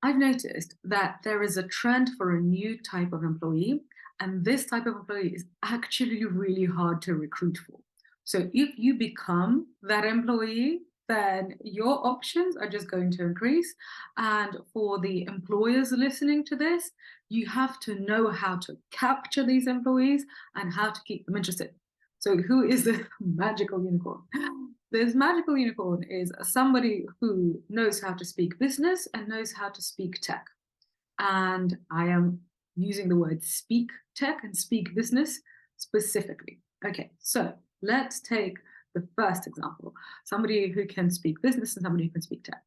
I've noticed that there is a trend for a new type of employee, and this type of employee is actually really hard to recruit for. So if you become that employee, then your options are just going to increase. And for the employers listening to this, you have to know how to capture these employees and how to keep them interested. So who is the magical unicorn? This magical unicorn is somebody who knows how to speak business and knows how to speak tech. And I am using the word speak tech and speak business specifically. Okay, so let's take the first example, somebody who can speak business and somebody who can speak tech.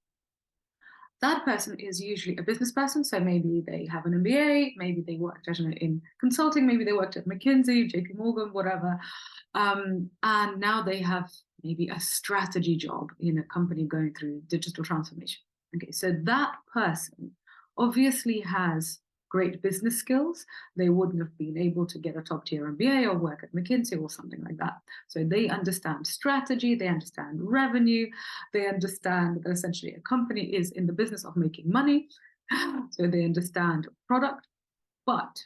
That person is usually a business person. So maybe they have an MBA, maybe they worked in consulting, maybe they worked at McKinsey, JP Morgan, whatever. And now they have maybe a strategy job in a company going through digital transformation. Okay, so that person obviously has great business skills. They wouldn't have been able to get a top tier MBA or work at McKinsey or something like that. So they understand strategy, they understand revenue, they understand that essentially a company is in the business of making money. So they understand product. But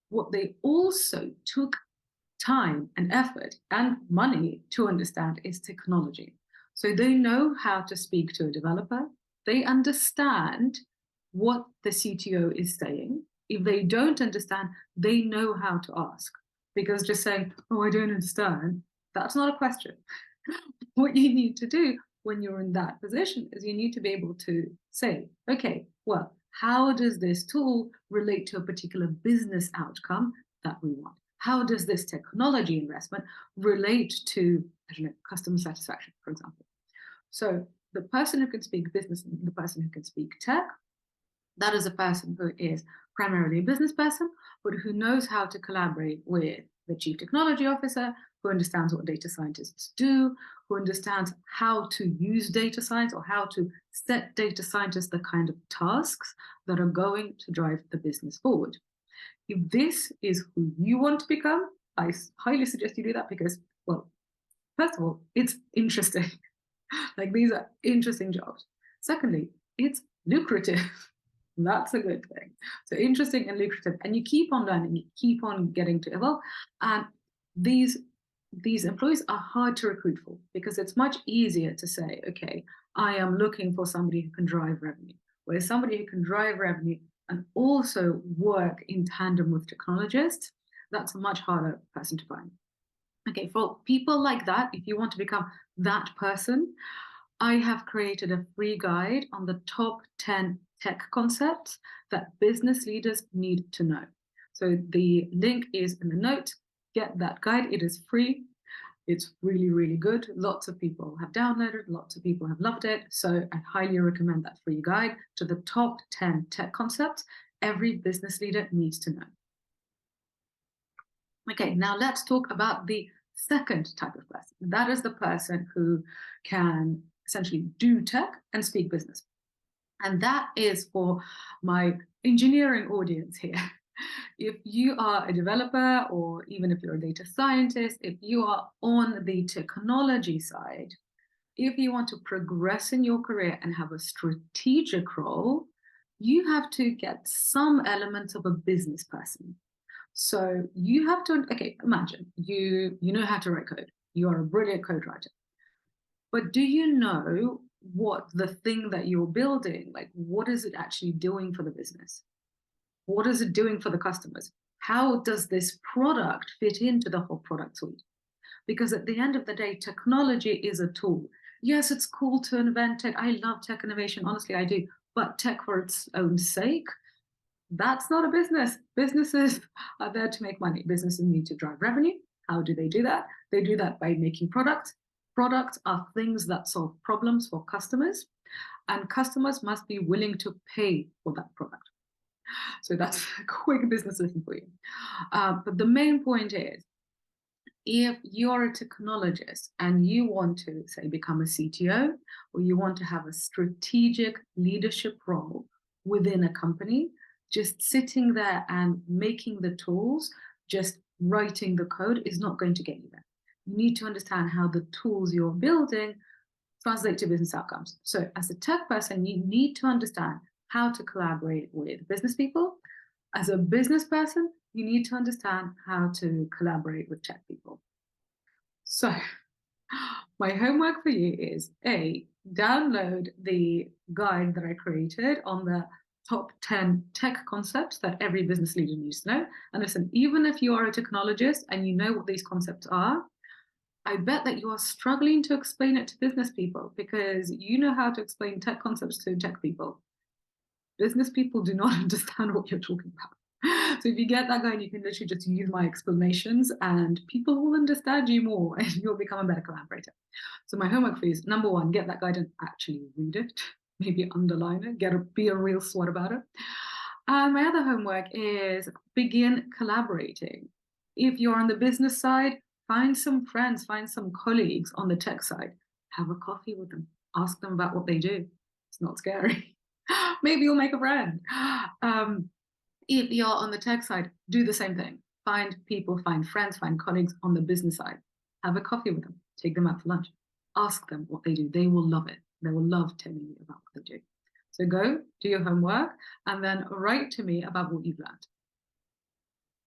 what they also took time and effort and money to understand is technology. So they know how to speak to a developer. They understand what the CTO is saying. If they don't understand, they know how to ask. Because just saying, oh, I don't understand, that's not a question. What you need to do when you're in that position is you need to be able to say, okay, well, how does this tool relate to a particular business outcome that we want? How does this technology investment relate to, I don't know, customer satisfaction, for example? So the person who can speak business and the person who can speak tech, that is a person who is primarily a business person, but who knows how to collaborate with the chief technology officer, who understands what data scientists do, who understands how to use data science or how to set data scientists the kind of tasks that are going to drive the business forward. If this is who you want to become, I highly suggest you do that because, well, first of all, it's interesting. Like these are interesting jobs. Secondly, it's lucrative. That's a good thing. So interesting and lucrative, and you keep on learning, you keep on getting to evolve. And these employees are hard to recruit for because it's much easier to say, okay, I am looking for somebody who can drive revenue. Whereas somebody who can drive revenue and also work in tandem with technologists, that's a much harder person to find. Okay, for people like that, if you want to become that person, I have created a free guide on the top 10 tech concepts that business leaders need to know. So the link is in the note. Get that guide. It is free. It's really, really good. Lots of people have downloaded, lots of people have loved it. So I highly recommend that free guide to the top 10 tech concepts every business leader needs to know. Okay, now let's talk about the second type of person. That is the person who can essentially do tech and speak business. And that is for my engineering audience here. If you are a developer, or even if you're a data scientist, if you are on the technology side, if you want to progress in your career and have a strategic role, you have to get some elements of a business person. So you have to, okay, imagine you know how to write code. You are a brilliant code writer. But do you know what the thing that you're building, like what is it actually doing for the business? What is it doing for the customers? How does this product fit into the whole product suite? Because at the end of the day, technology is a tool. Yes, it's cool to invent tech. I love tech innovation. Honestly, I do. But tech for its own sake, that's not a business. Businesses are there to make money. Businesses need to drive revenue. How do they do that? They do that by making products. Products are things that solve problems for customers, and customers must be willing to pay for that product. So that's a quick business lesson for you. But the main point is, if you're a technologist and you want to, say, become a CTO, or you want to have a strategic leadership role within a company, just sitting there and making the tools, just writing the code is not going to get you there. You need to understand how the tools you're building translate to business outcomes. So as a tech person, you need to understand how to collaborate with business people. As a business person, you need to understand how to collaborate with tech people. So, my homework for you is A, download the guide that I created on the top 10 tech concepts that every business leader needs to know. And listen, even if you are a technologist and you know what these concepts are, I bet that you are struggling to explain it to business people because you know how to explain tech concepts to tech people. Business people do not understand what you're talking about. So if you get that guide, you can literally just use my explanations and people will understand you more and you'll become a better collaborator. So my homework for you is number one, get that guide and actually read it, maybe underline it, be a real swot about it. And my other homework is begin collaborating. If you're on the business side, find some friends, find some colleagues on the tech side, have a coffee with them, ask them about what they do. It's not scary. Maybe you'll make a friend. If you're on the tech side, do the same thing. Find people, find friends, find colleagues on the business side. Have a coffee with them. Take them out for lunch. Ask them what they do. They will love it. They will love telling you about what they do. So go do your homework and then write to me about what you've learned.